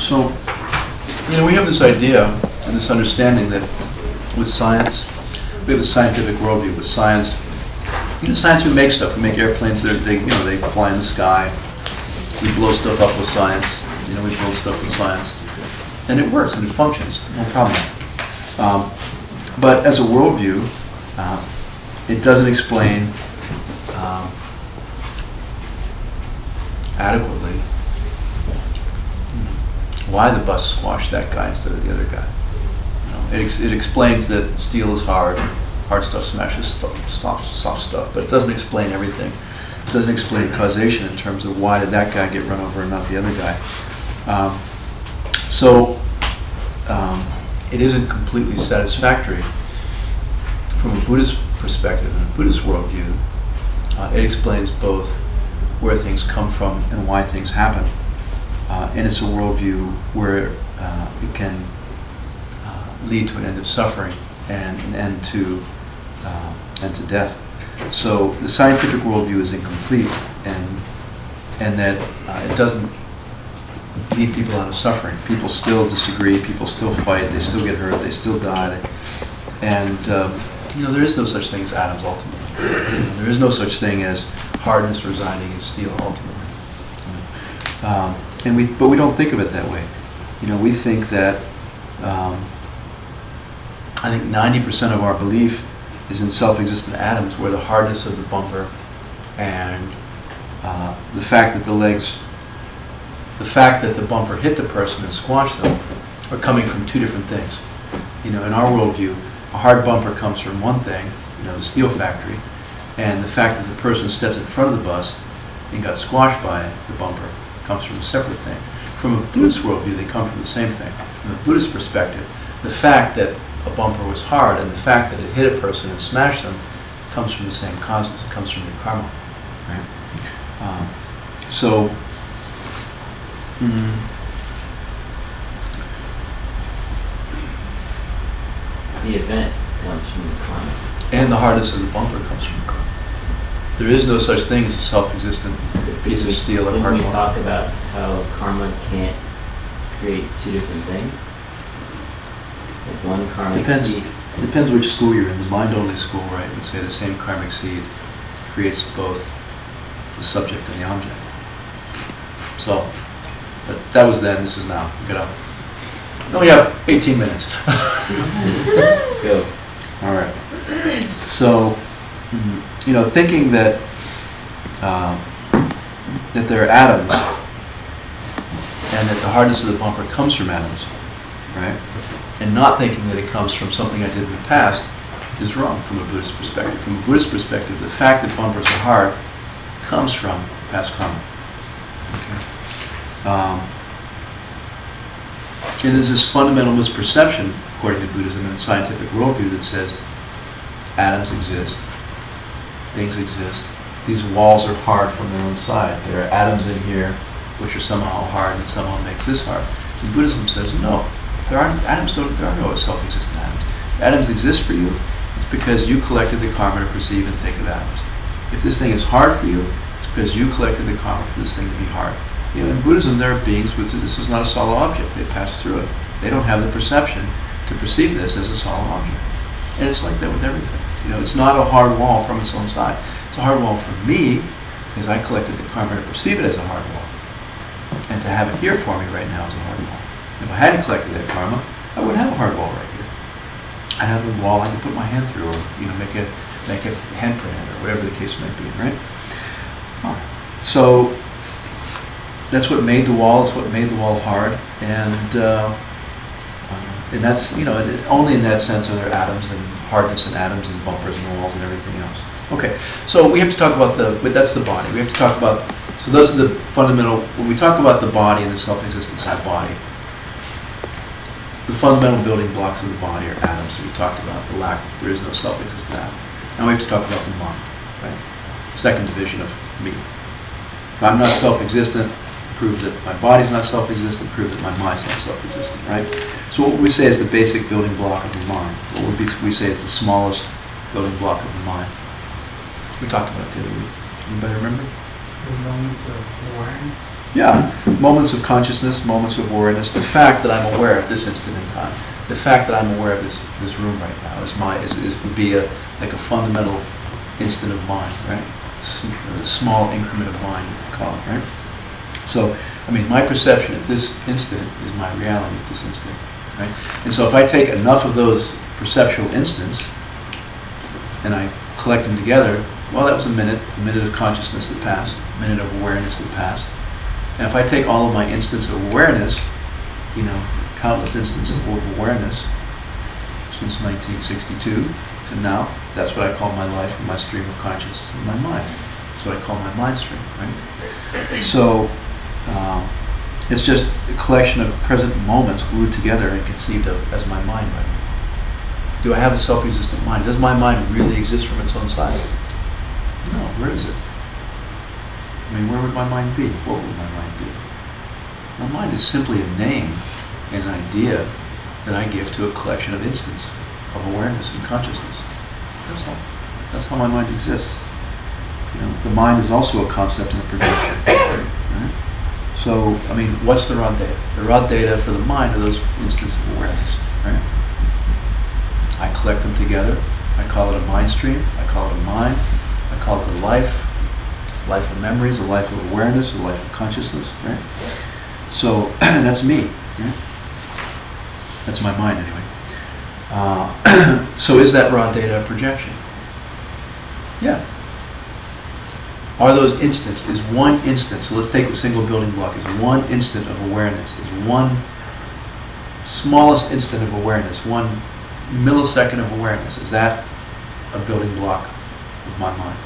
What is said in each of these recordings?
So, we have this idea and this understanding that with science, we have a scientific worldview. With science, science, we make stuff. We make airplanes. They fly in the sky. We blow stuff up with science. We build stuff with science, and it works and it functions. No problem. But as a worldview, it doesn't explain adequately why the bus squashed that guy instead of the other guy. It explains that steel is hard stuff smashes soft stuff, but it doesn't explain everything. It doesn't explain causation in terms of why did that guy get run over and not the other guy. It isn't completely satisfactory from a Buddhist perspective and a Buddhist worldview. It explains both where things come from and why things happen. And it's a worldview where it can lead to an end of suffering and an end to death. So the scientific worldview is incomplete, and that it doesn't lead people out of suffering. People still disagree. People still fight. They still get hurt. They still die. And there is no such thing as atoms ultimately. There is no such thing as hardness residing in steel ultimately. But we don't think of it that way. We think that I think 90% of our belief is in self-existent atoms, where the hardness of the bumper and the fact that the bumper hit the person and squashed them are coming from two different things. In our worldview, a hard bumper comes from one thing, the steel factory, and the fact that the person stepped in front of the bus and got squashed by the bumper comes from a separate thing. From a Buddhist worldview, they come from the same thing. From the Buddhist perspective, the fact that a bumper was hard and the fact that it hit a person and smashed them comes from the same causes. It comes from your karma, right? The event comes from the karma. And the hardness of the bumper comes from the karma. There is no such thing as a self-existent piece of steel or hard bumper. Didn't we talk about how karma can't create two different things? Like one karmic seed. Depends which school you're in. The mind-only school, right, would say the same karmic seed creates both the subject and the object. So, but that was then, this is now. Get up. We only have 18 minutes. Go. All right. So, thinking that there are atoms and that the hardness of the bumper comes from atoms, right? And not thinking that it comes from something I did in the past is wrong from a Buddhist perspective. From a Buddhist perspective, the fact that bumpers are hard comes from past karma. Okay. And there's this fundamental misperception, according to Buddhism and the scientific worldview, that says atoms exist, things exist. These walls are hard from their own side. There are atoms in here which are somehow hard and somehow makes this hard. And Buddhism says no. There are no self-existent atoms. If atoms exist for you, it's because you collected the karma to perceive and think of atoms. If this thing is hard for you, it's because you collected the karma for this thing to be hard. In Buddhism, there are beings with this is not a solid object. They pass through it. They don't have the perception to perceive this as a solid object. And it's like that with everything. It's not a hard wall from its own side. It's a hard wall for me because I collected the karma to perceive it as a hard wall. And to have it here for me right now is a hard wall. If I hadn't collected that karma, I wouldn't have a hard wall right here. I'd have a wall I could put my hand through, or make a handprint, or whatever the case might be, right? All right. So that's what made the wall. It's what made the wall hard, and that's only in that sense are there atoms and hardness and atoms and bumpers and walls and everything else. Okay, so we have to talk about that's the body. We have to talk about. So those are the fundamental. When we talk about the body and the self-existence of the body. The fundamental building blocks of the body are atoms. We talked about there is no self-existent atom. Now we have to talk about the mind, right? Second division of me. If I'm not self-existent, prove that my body's not self-existent, prove that my mind's not self-existent, right? So what we say is the basic building block of the mind. What we say is the smallest building block of the mind. We talked about it the other week. Anybody remember? The moment of awareness. Yeah, moments of consciousness, moments of awareness. The fact that I'm aware of this instant in time, the fact that I'm aware of this room right now would be like a fundamental instant of mind, right? A small increment of mind, you could call it, right? So, I mean, my perception at this instant is my reality at this instant, right? And so if I take enough of those perceptual instants and I collect them together, well, that was a minute of consciousness that passed, a minute of awareness that passed. And if I take all of my instants of awareness, countless instances of awareness since 1962 to now, that's what I call my life and my stream of consciousness in my mind. That's what I call my mind stream, right? So it's just a collection of present moments glued together and conceived of as my mind right now. Do I have a self-existent mind? Does my mind really exist from its own side? No, where is it? I mean, where would my mind be? What would my mind be? My mind is simply a name and an idea that I give to a collection of instants of awareness and consciousness. That's all. That's how my mind exists. The mind is also a concept and a projection. Right? So, I mean, what's the raw data? The raw data for the mind are those instants of awareness. Right? I collect them together. I call it a mind stream. I call it a mind. I call it a life of memories, a life of awareness, a life of consciousness, right? So that's me, right? That's my mind anyway. So is that raw data a projection? Yeah. Are those instants, is one instant, so let's take the single building block, is one instant of awareness, is one smallest instant of awareness, 1 millisecond of awareness, is that a building block of my mind?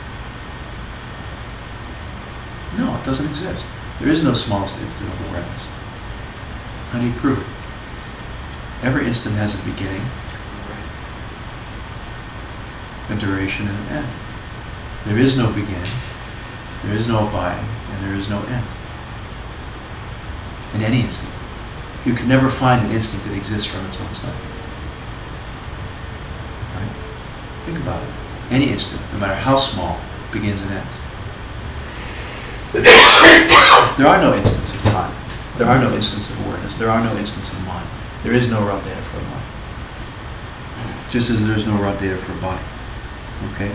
No, it doesn't exist. There is no smallest instant of awareness. How do you prove it? Every instant has a beginning, a duration, and an end. There is no beginning, there is no abiding, and there is no end. In any instant. You can never find an instant that exists from its own side. Right? Think about it. Any instant, no matter how small, begins and ends. There are no instants of time. There are no instants of awareness. There are no instants of mind. There is no raw data for a mind. Just as there is no raw data for a body. Okay?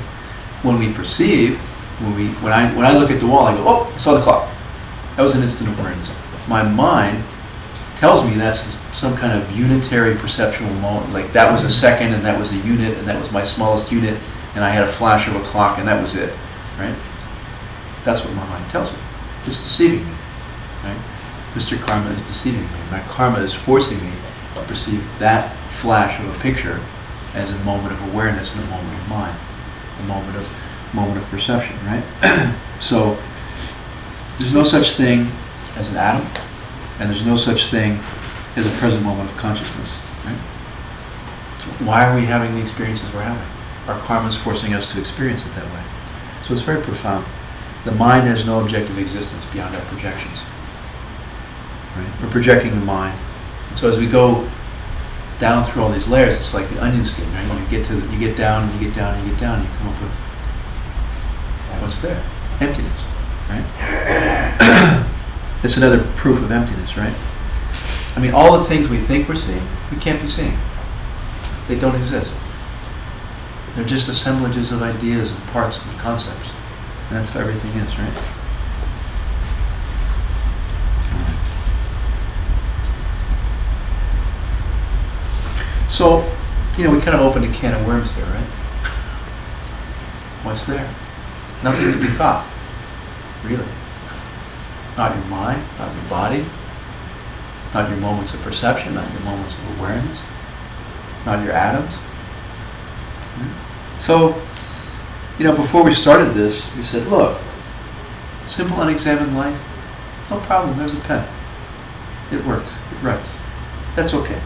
When we perceive, when I look at the wall, I go, oh, I saw the clock. That was an instant of awareness. My mind tells me that's some kind of unitary perceptual moment. Like that was a second, and that was a unit, and that was my smallest unit, and I had a flash of a clock, and that was it. Right? That's what my mind tells me. It's deceiving me. Right? Mr. Karma is deceiving me. My karma is forcing me to perceive that flash of a picture as a moment of awareness and a moment of mind, a moment of perception. Right? So there's no such thing as an atom, and there's no such thing as a present moment of consciousness. Right? Why are we having the experiences we're having? Our karma is forcing us to experience it that way. So it's very profound. The mind has no objective existence beyond our projections. Right? We're projecting the mind. And so as we go down through all these layers, it's like the onion skin, right? You get down and you get down and you get down, and you come up with what's there? Emptiness, right? It's another proof of emptiness, right? I mean, all the things we think we're seeing, we can't be seeing. They don't exist. They're just assemblages of ideas and parts and concepts. And that's how everything is, right? So, we kind of opened a can of worms here, right? What's there? Nothing that you thought, really. Not your mind, not your body, not your moments of perception, not your moments of awareness, not your atoms. So, before we started this, we said, look, simple unexamined life, no problem, there's a pen. It works, it writes. That's okay,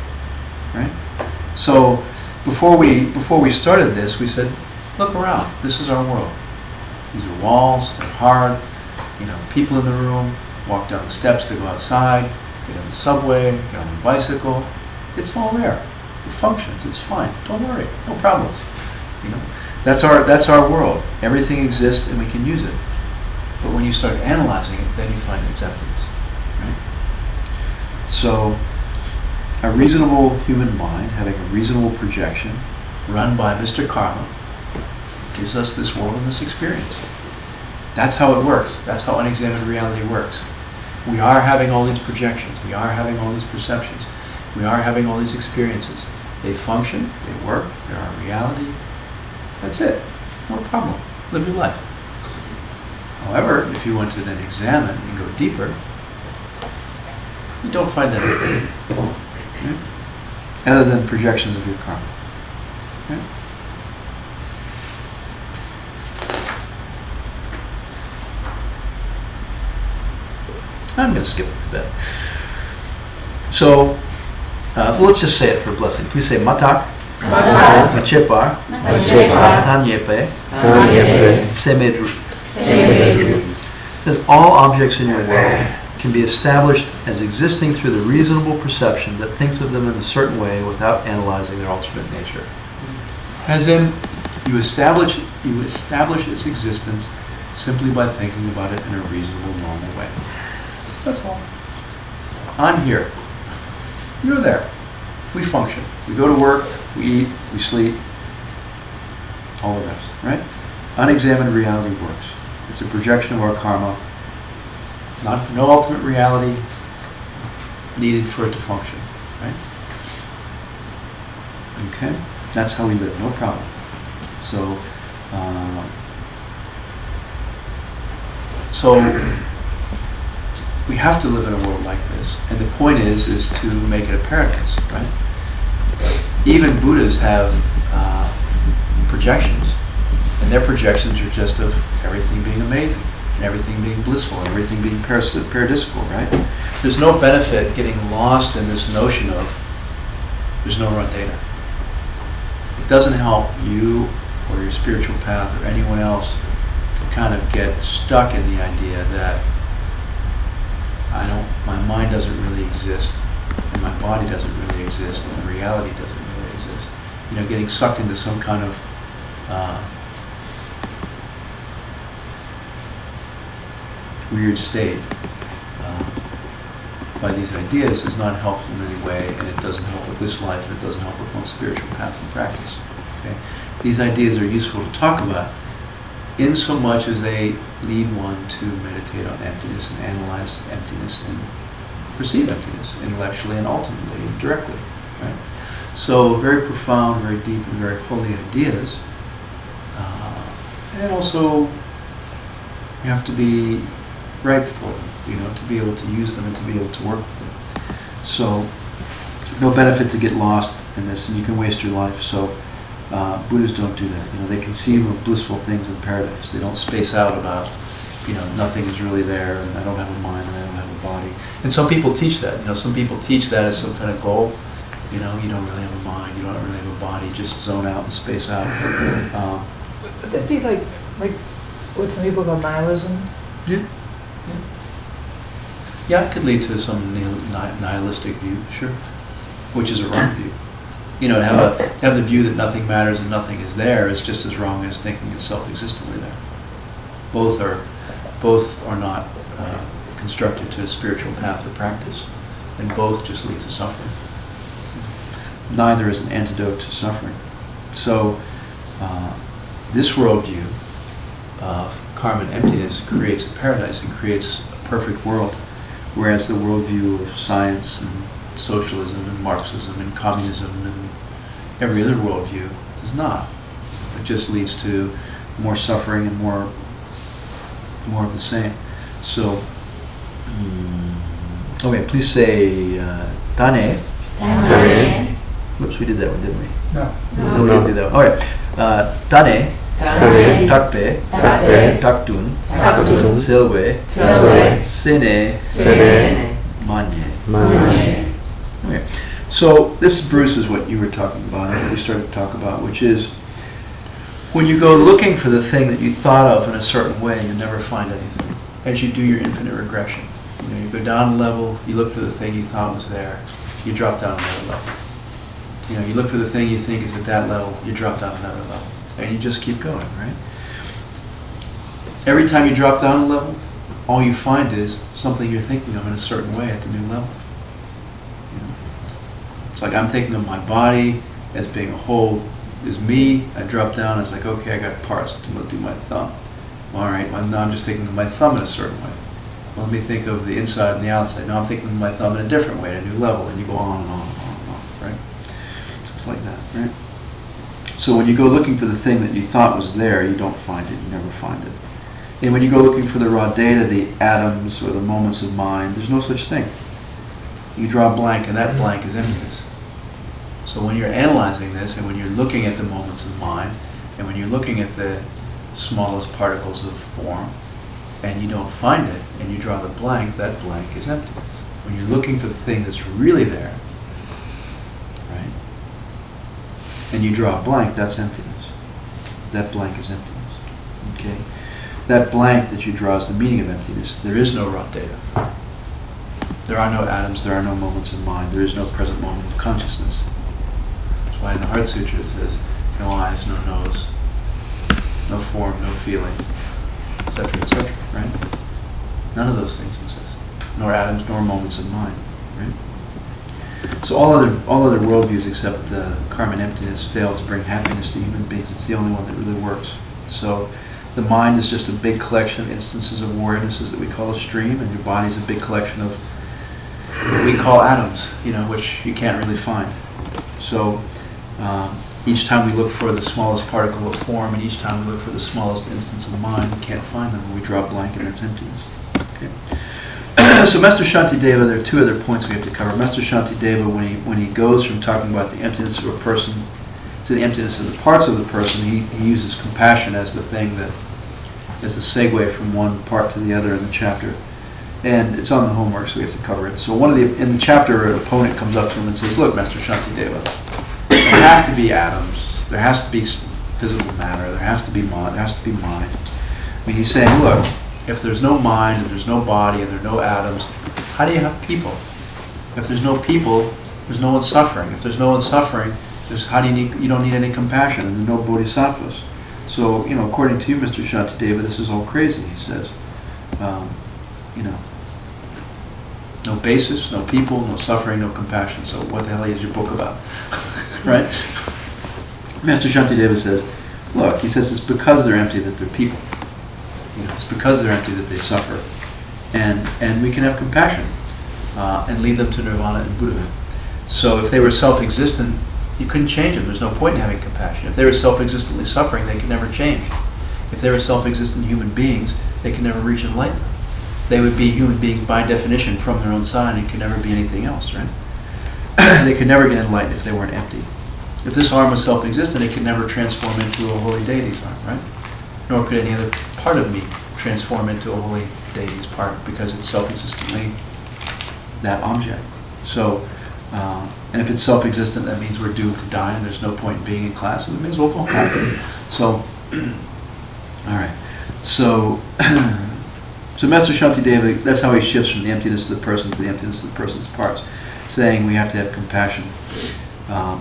right? So, before we started this, we said, look around, this is our world. These are walls, they're hard, people in the room, walk down the steps to go outside, get on the subway, get on the bicycle. It's all there. It functions, it's fine, don't worry, no problems. That's our world. Everything exists and we can use it. But when you start analyzing it, then you find its emptiness. Right? So, a reasonable human mind having a reasonable projection run by Mr. Karma gives us this world and this experience. That's how it works. That's how unexamined reality works. We are having all these projections. We are having all these perceptions. We are having all these experiences. They function, they work, they're our reality. That's it. No problem. Live your life. However, if you want to then examine and go deeper, you don't find anything. Right? Other than projections of your karma. Right? I'm going to skip it to bed. So, let's just say it for a blessing. Please say Matak, Machepar, Tanyepe, Semedru. It says all objects in your world can be established as existing through the reasonable perception that thinks of them in a certain way without analyzing their ultimate nature. As in, you establish its existence simply by thinking about it in a reasonable, normal way. That's all. I'm here. You're there. We function. We go to work, we eat, we sleep, all the rest, right? Unexamined reality works. It's a projection of our karma. No ultimate reality needed for it to function, right? Okay? That's how we live, no problem. So, we have to live in a world like this, and the point is to make it a paradise, right? Even Buddhas have projections, and their projections are just of everything being amazing, and everything being blissful, and everything being paradisical, right? There's no benefit getting lost in this notion of there's no raw data. It doesn't help you or your spiritual path or anyone else to kind of get stuck in the idea that my mind doesn't really exist, and my body doesn't really exist, and reality doesn't really exist. You know, getting sucked into some kind of weird state by these ideas is not helpful in any way, and it doesn't help with this life, and it doesn't help with one's spiritual path and practice. Okay? These ideas are useful to talk about in so much as they lead one to meditate on emptiness and analyze emptiness and perceive emptiness intellectually and ultimately and directly. Right? So very profound, very deep, and very holy ideas. And also you have to be ripe for them, you know, to be able to use them and to be able to work with them. So no benefit to get lost in this, and you can waste your life. So Buddhists don't do that. You know, they conceive of blissful things in paradise. They don't space out about, you know, nothing is really there, and I don't have a mind, and I don't have a body. And some people teach that. You know, some people teach that as some kind of goal. You know, you don't really have a mind, you don't really have a body, just zone out and space out. Would that be like what some people call nihilism? Yeah. Yeah, it could lead to some nihilistic view, sure, which is a wrong view. You know, to have the view that nothing matters and nothing is there is just as wrong as thinking it's self-existently there. Both are not constructive to a spiritual path or practice, and both just lead to suffering. Neither is an antidote to suffering. So, this worldview of karma and emptiness creates a paradise and creates a perfect world, whereas the worldview of science and socialism and Marxism and communism and every other worldview does not. It just leads to more suffering and more of the same. So, okay, please say Tane. Tane. Whoops, we did that one, didn't we? No. No, we didn't do that one. All right. Tane. Tane. Takpe. Taktun. Silwe. Sine. Manye. Okay. So this, Bruce, is what you were talking about and what we started to talk about, which is when you go looking for the thing that you thought of in a certain way, you never find anything. As you do your infinite regression, you know, you go down a level, you look for the thing you thought was there, you drop down another level. You know, you look for the thing you think is at that level, you drop down another level, and you just keep going, right? Every time you drop down a level, all you find is something you're thinking of in a certain way at the new level. You know? It's like I'm thinking of my body as being a whole is me. I drop down, it's like, okay, I got parts to do my thumb. All right, well, now I'm just thinking of my thumb in a certain way. Well, let me think of the inside and the outside. Now I'm thinking of my thumb in a different way, at a new level, and you go on and on and on and on, right? So it's like that, right? So when you go looking for the thing that you thought was there, you don't find it, you never find it. And when you go looking for the raw data, the atoms or the moments of mind, there's no such thing. You draw a blank, and that blank is emptiness. So when you're analyzing this, and when you're looking at the moments of mind, and when you're looking at the smallest particles of form, and you don't find it, and you draw the blank, that blank is emptiness. When you're looking for the thing that's really there, right, and you draw a blank, that's emptiness. That blank is emptiness. Okay? That blank that you draw is the meaning of emptiness. There is no raw data. There are no atoms, there are no moments of mind, there is no present moment of consciousness. That's why in the Heart Sutra it says, no eyes, no nose, no form, no feeling, etc., right? None of those things exist. Nor atoms, nor moments of mind, right? So all other worldviews except karma and emptiness fail to bring happiness to human beings. It's the only one that really works. So the mind is just a big collection of instances of awarenesses that we call a stream, and your body is a big collection of what we call atoms, which you can't really find. So each time we look for the smallest particle of form, and each time we look for the smallest instance of mind, we can't find them. We draw a blank, and that's emptiness. Okay. So Master Shantideva, there are two other points we have to cover. Master Shantideva, when he goes from talking about the emptiness of a person to the emptiness of the parts of the person, he uses compassion as the thing that is the segue from one part to the other in the chapter. And it's on the homework, so we have to cover it. So in the chapter, an opponent comes up to him and says, look, Master Shantideva, there have to be atoms, there has to be physical matter, there has to be mind, I mean, he's saying, look, if there's no mind, and there's no body, and there are no atoms, how do you have people? If there's no people, there's no one suffering. If there's no one suffering, you don't need any compassion, and there's no bodhisattvas. So, according to you, Mr. Shantideva, this is all crazy, he says. No basis, no people, no suffering, no compassion. So what the hell is your book about? Right? Master Shantideva says, look, he says it's because they're empty that they're people. It's because they're empty that they suffer. And we can have compassion and lead them to nirvana and Buddhahood. So if they were self-existent, you couldn't change them. There's no point in having compassion. If they were self-existently suffering, they could never change. If they were self-existent human beings, they could never reach enlightenment. They would be human beings by definition from their own side and could never be anything else, right? They could never get enlightened if they weren't empty. If this arm was self-existent, it could never transform into a holy deity's arm, right? Nor could any other part of me transform into a holy deity's part because it's self-existently that object. So, and if it's self-existent, that means we're doomed to die and there's no point in being in class, so we may as well go home. So, all right. So, so Master Shantideva, that's how he shifts from the emptiness of the person to the emptiness of the person's parts, saying we have to have compassion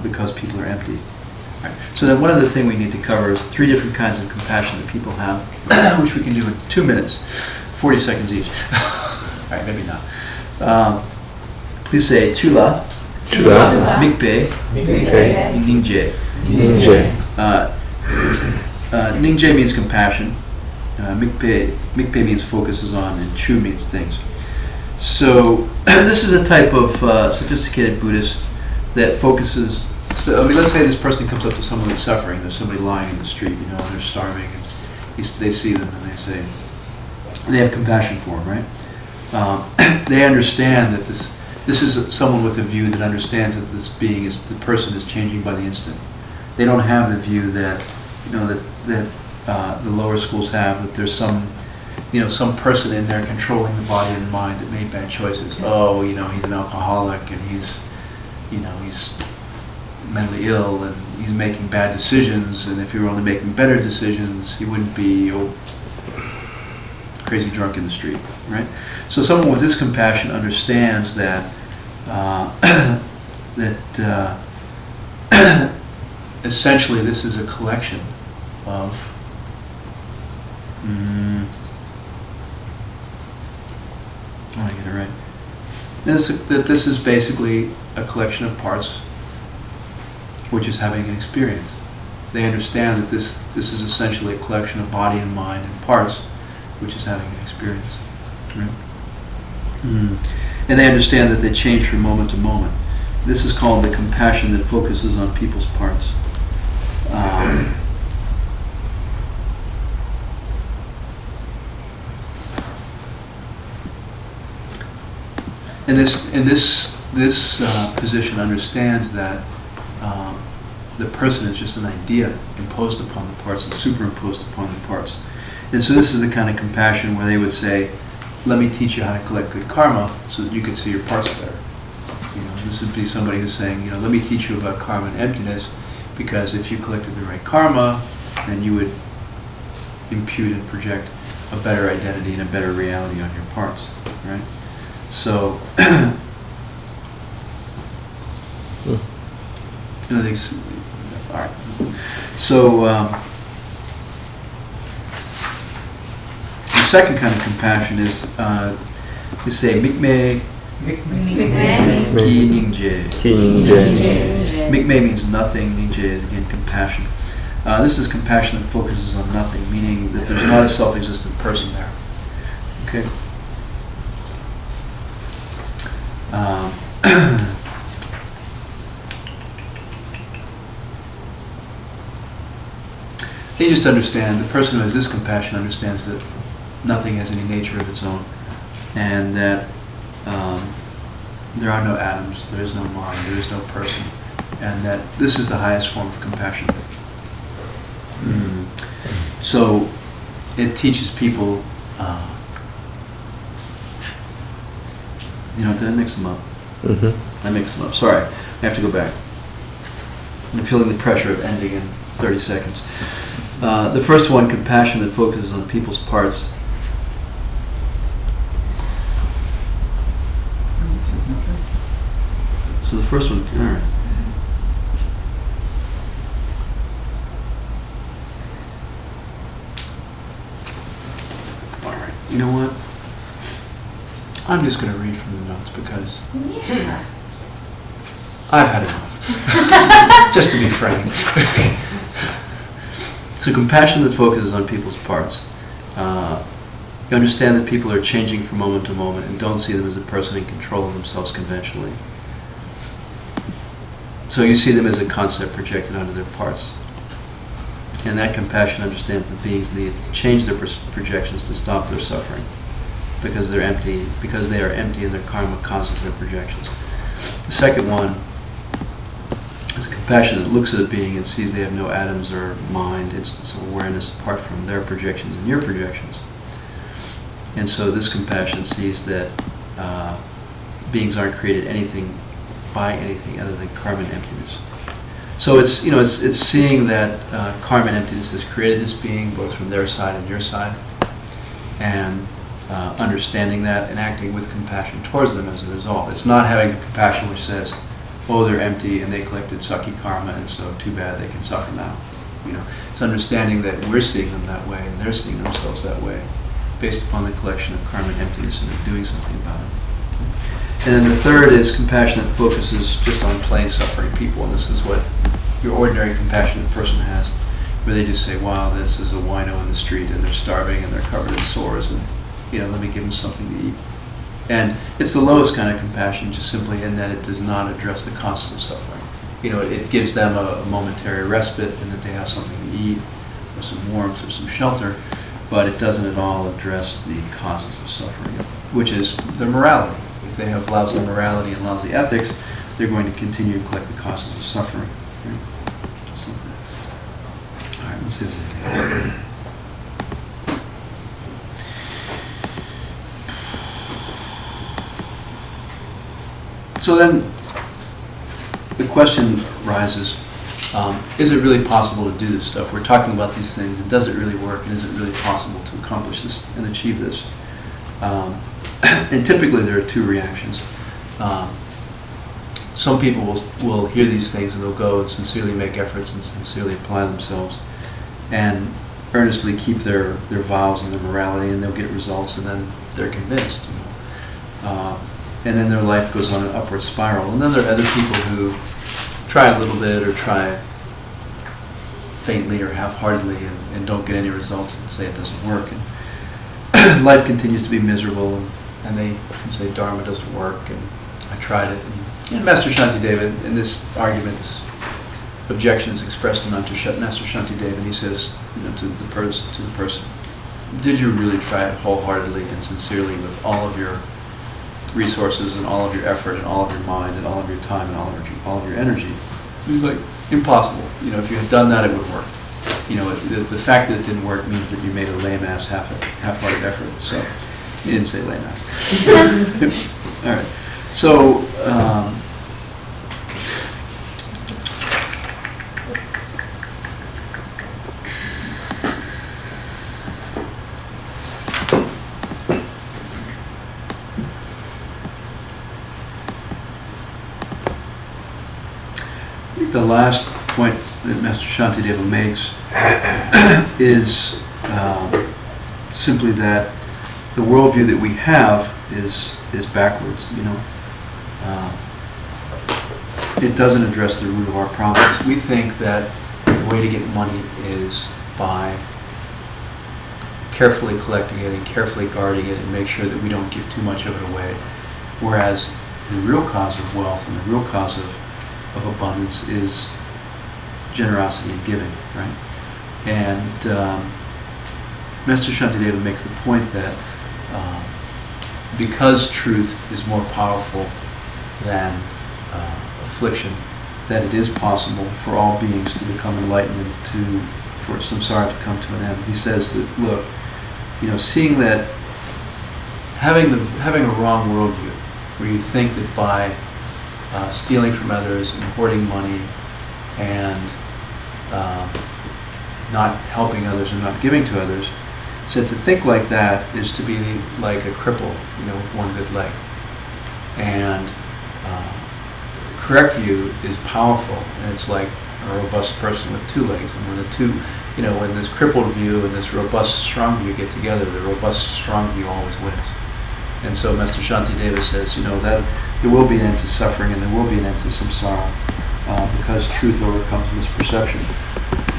because people are empty. Right. So then one other thing we need to cover is 3 different kinds of compassion that people have, which we can do in 2 minutes, 40 seconds each. All right, maybe not. Please say Chula, Mikpe, Ningje. Ningje means compassion. Mikpe means focuses on, and Chu means things. So this is a type of sophisticated Buddhist that focuses. So, let's say this person comes up to someone that's suffering. There's somebody lying in the street, and they're starving, and they see them, and they have compassion for them, right? They understand that this is someone with a view that understands that the person is changing by the instant. They don't have the view that the lower schools have, that there's some person in there controlling the body and mind that made bad choices. Oh, he's an alcoholic, and he's mentally ill, and he's making bad decisions, and if he were only making better decisions, he wouldn't be crazy drunk in the street, right? So someone with this compassion understands that essentially this is a collection of that this is basically a collection of parts which is having an experience. They understand that this is essentially a collection of body and mind and parts which is having an experience. Right? And they understand that they change from moment to moment. This is called the compassion that focuses on people's parts. And this position understands that the person is just an idea imposed upon the parts and superimposed upon the parts. And so this is the kind of compassion where they would say, let me teach you how to collect good karma so that you can see your parts better. This would be somebody who's saying, let me teach you about karma and emptiness, because if you collected the right karma, then you would impute and project a better identity and a better reality on your parts, right? So, all right. So, the second kind of compassion is, you say, Mikme Ki Ningje. Mikme means nothing, Ningje is again compassion. This is compassion that focuses on nothing, meaning that there's not a self-existent person there. Okay? You just understand, the person who has this compassion understands that nothing has any nature of its own, and that there are no atoms, there is no mind, there is no person, and that this is the highest form of compassion. So it teaches people, did I mix them up? I mixed them up, sorry, I have to go back. I'm feeling the pressure of ending in 30 seconds. The first one, compassion that focuses on people's parts. So the first one, all right. All right, you know what? I'm just going to read from the notes because I've had enough. Just to be frank. So compassion that focuses on people's parts. You understand that people are changing from moment to moment and don't see them as a person in control of themselves conventionally. So you see them as a concept projected onto their parts. And that compassion understands that beings need to change their projections to stop their suffering, because they're empty, because they are empty and their karma causes their projections. The second one is a compassion that looks at a being and sees they have no atoms or mind, instance of awareness apart from their projections and your projections. And so this compassion sees that beings aren't created by anything other than karma and emptiness. So it's seeing that karma and emptiness has created this being both from their side and your side, and understanding that and acting with compassion towards them as a result. It's not having a compassion which says, oh, they're empty and they collected sucky karma and so too bad they can suffer now. It's understanding that we're seeing them that way and they're seeing themselves that way, based upon the collection of karma and emptiness, and they're doing something about it. And then the third is compassion that focuses just on plain suffering people, and this is what your ordinary compassionate person has, where they just say, wow, this is a wino in the street and they're starving and they're covered in sores, and let me give them something to eat. And it's the lowest kind of compassion, just simply in that it does not address the causes of suffering. It gives them a momentary respite and that they have something to eat, or some warmth, or some shelter, but it doesn't at all address the causes of suffering, which is their morality. If they have lousy morality and lousy ethics, they're going to continue to collect the causes of suffering. Right? All right, let's see if there's So then the question arises, is it really possible to do this stuff? We're talking about these things, and does it really work, and is it really possible to accomplish this and achieve this? And typically there are two reactions. Some people will hear these things and they'll go and sincerely make efforts and sincerely apply themselves and earnestly keep their vows and their morality, and they'll get results, and then they're convinced. and then their life goes on an upward spiral. And then there are other people who try a little bit or try faintly or half-heartedly and don't get any results and say it doesn't work. And life continues to be miserable, and they say Dharma doesn't work, and I tried it. And Master Shantideva, in this argument's objection is expressed to Master Shantideva, and he says, to the person, did you really try it wholeheartedly and sincerely with all of your resources and all of your effort and all of your mind and all of your time and all of your energy? He's like, impossible. If you had done that, it would work. The fact that it didn't work means that you made a lame-ass half-hearted effort. So he didn't say lame-ass. All right. So the last point that Master Shantideva makes is simply that the worldview that we have is backwards. It doesn't address the root of our problems. We think that the way to get money is by carefully collecting it and carefully guarding it and make sure that we don't give too much of it away. Whereas the real cause of wealth and the real cause of abundance is generosity and giving, right? And Master Shantideva makes the point that because truth is more powerful than affliction, that it is possible for all beings to become enlightened and for samsara to come to an end. He says that, look, seeing that having a wrong worldview, where you think that by stealing from others and hoarding money and not helping others and not giving to others, said to think like that is to be like a cripple, with one good leg. And correct view is powerful, and it's like a robust person with two legs. And when this crippled view and this robust, strong view get together, the robust, strong view always wins. And so Master Shantideva says, that there will be an end to suffering and there will be an end to samsara because truth overcomes misperception,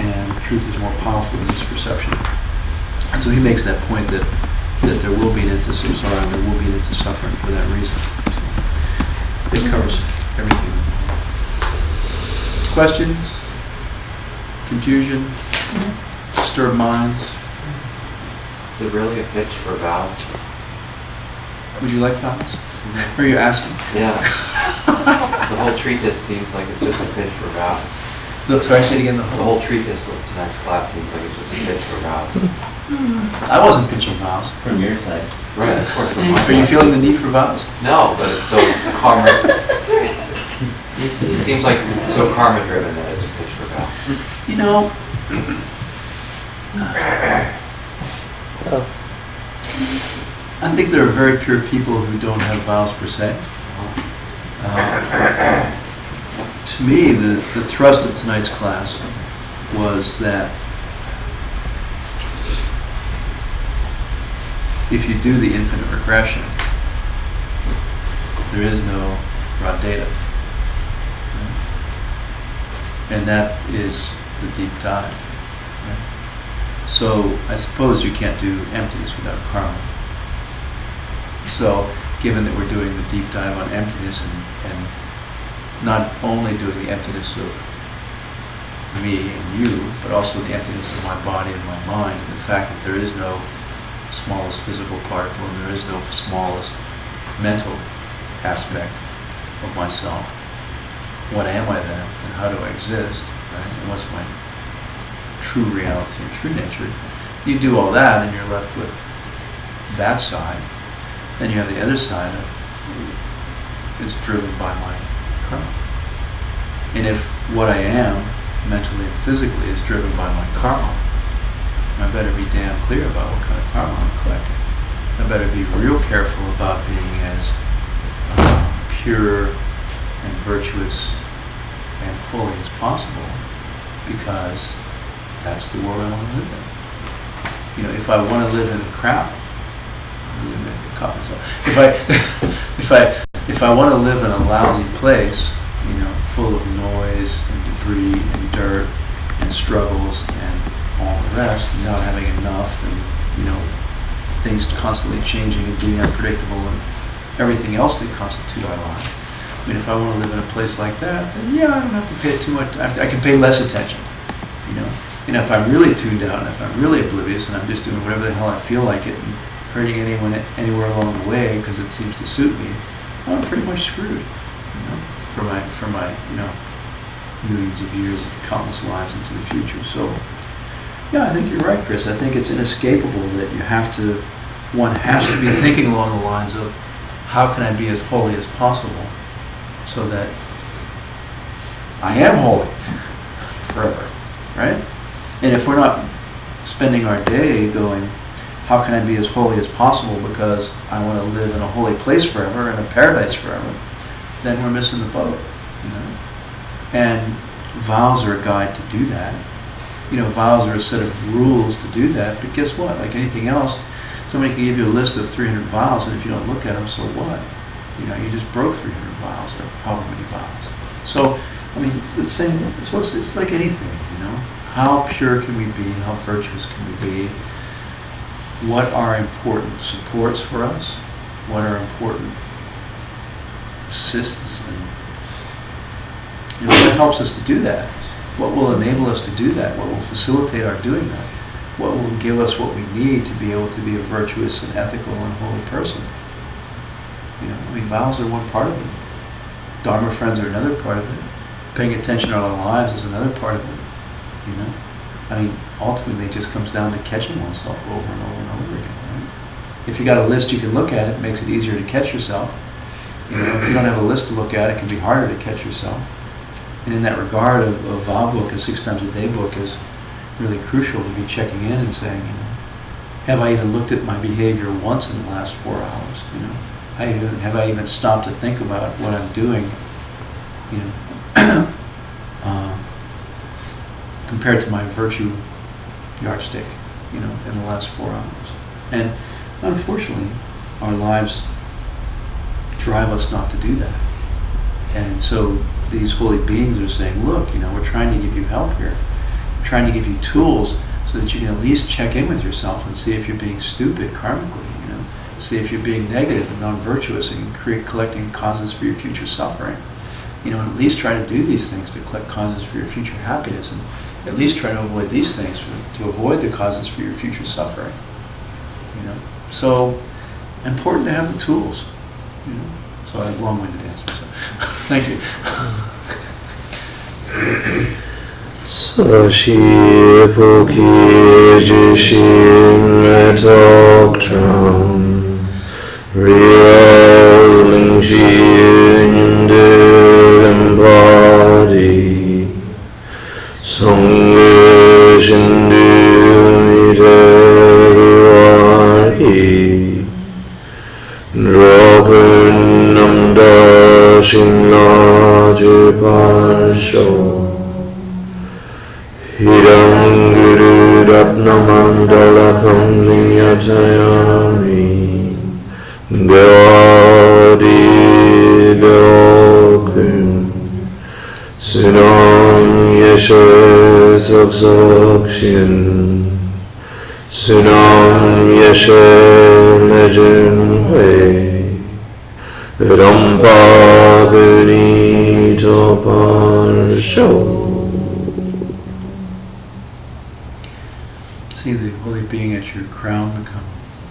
and truth is more powerful than misperception. And so he makes that point that there will be an end to samsara and there will be an end to suffering for that reason. So it covers everything. Questions? Confusion? Disturbed minds? Is it really a pitch for vows? Would you like vows? Or are you asking? Yeah. The whole treatise seems like it's just a pitch for vows. Sorry, say it again. The whole treatise of tonight's class seems like it's just a pitch for vows. I wasn't pitching vows. From your side. Right, of course. From my Are you side. feeling the need for vows? No, but it's so karma. It seems like it's so karma driven that it's a pitch for vows. I think there are very pure people who don't have vows per se. To me, the thrust of tonight's class was that if you do the infinite regression, there is no raw data. And that is the deep dive. So I suppose you can't do emptiness without karma. So given that we're doing the deep dive on emptiness and not only doing the emptiness of me and you, but also the emptiness of my body and my mind, and the fact that there is no smallest physical particle and there is no smallest mental aspect of myself. What am I then, and how do I exist, right? And what's my true reality and true nature? You do all that and you're left with that side. Then you have the other side of it's driven by my karma. And if what I am, mentally and physically, is driven by my karma, I better be damn clear about what kind of karma I'm collecting. I better be real careful about being as pure and virtuous and holy as possible, because that's the world I want to live in. If I want to live in crap, I'm going to caught myself. If I if I want to live in a lousy place, full of noise and debris and dirt and struggles and all the rest, and not having enough, and things constantly changing and being unpredictable and everything else that constitute our life. I mean, if I want to live in a place like that, then I don't have to pay too much. I can pay less attention, And if I'm really tuned out, and if I'm really oblivious, and I'm just doing whatever the hell I feel like it, and hurting anyone anywhere along the way because it seems to suit me, I'm pretty much screwed, for my millions of years of countless lives into the future. So, I think you're right, Chris. I think it's inescapable that one has to be thinking along the lines of, how can I be as holy as possible so that I am holy forever, right? And if we're not spending our day going, how can I be as holy as possible because I want to live in a holy place forever, in a paradise forever, then we're missing the boat, And vows are a guide to do that. Vows are a set of rules to do that, but guess what? Like anything else, somebody can give you a list of 300 vows, and if you don't look at them, so what? You just broke 300 vows, or however many vows. So, I mean, the same, it's like anything, How pure can we be? How virtuous can we be? What are important supports for us? What are important assists? And what helps us to do that? What will enable us to do that? What will facilitate our doing that? What will give us what we need to be able to be a virtuous and ethical and holy person? Vows are one part of it. Dharma friends are another part of it. Paying attention to our lives is another part of it. Ultimately it just comes down to catching oneself over and over and over again, right? If you got a list you can look at, it makes it easier to catch yourself. If you don't have a list to look at, it can be harder to catch yourself. And in that regard, a vow book, a 6 times a day book, is really crucial to be checking in and saying, have I even looked at my behavior once in the last 4 hours? Have I even stopped to think about what I'm doing? Compared to my virtue yardstick, in the last 4 hours. And unfortunately, our lives drive us not to do that. And so these holy beings are saying, look, we're trying to give you help here. We're trying to give you tools so that you can at least check in with yourself and see if you're being stupid karmically, see if you're being negative and non-virtuous and collecting causes for your future suffering. And at least try to do these things to collect causes for your future happiness, and at least try to avoid these things to avoid the causes for your future suffering. So important to have the tools. So I have a long-winded answer. So thank you. Sashipukhi Jishim Letokram Realing Shindir Body Sangha Shindir Nidari Drogunam Dashim Lajiparsho Hidam Guru Ratnamandalakam Ninyatayami Gadi Dokun Sunam Yeshe Saksakshin Sunam Yeshe Lejanwe Rampagani Toparsho. See the holy being at your crown become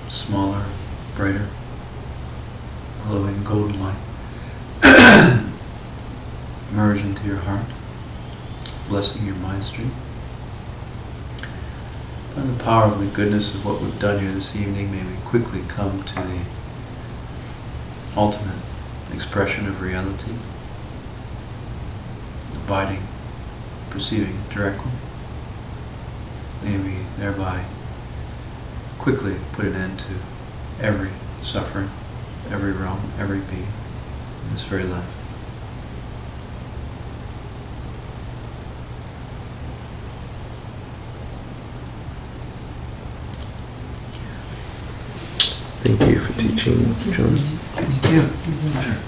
smaller, brighter, glowing golden light. Merge into your heart, blessing your mind stream. By the power of the goodness of what we've done here this evening, may we quickly come to the ultimate expression of reality, abiding, perceiving directly. May we thereby quickly put an end to every suffering, every realm, every being in this very life. Thank you for teaching, John. Thank you. Pleasure.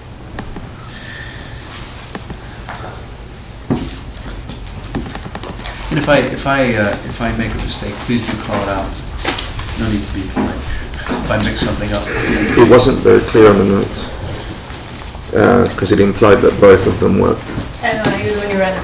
And if I make a mistake, please do call it out. No need to be polite. If I mix something up. It wasn't very clear on the notes, because it implied that both of them were. I don't know, when you read it.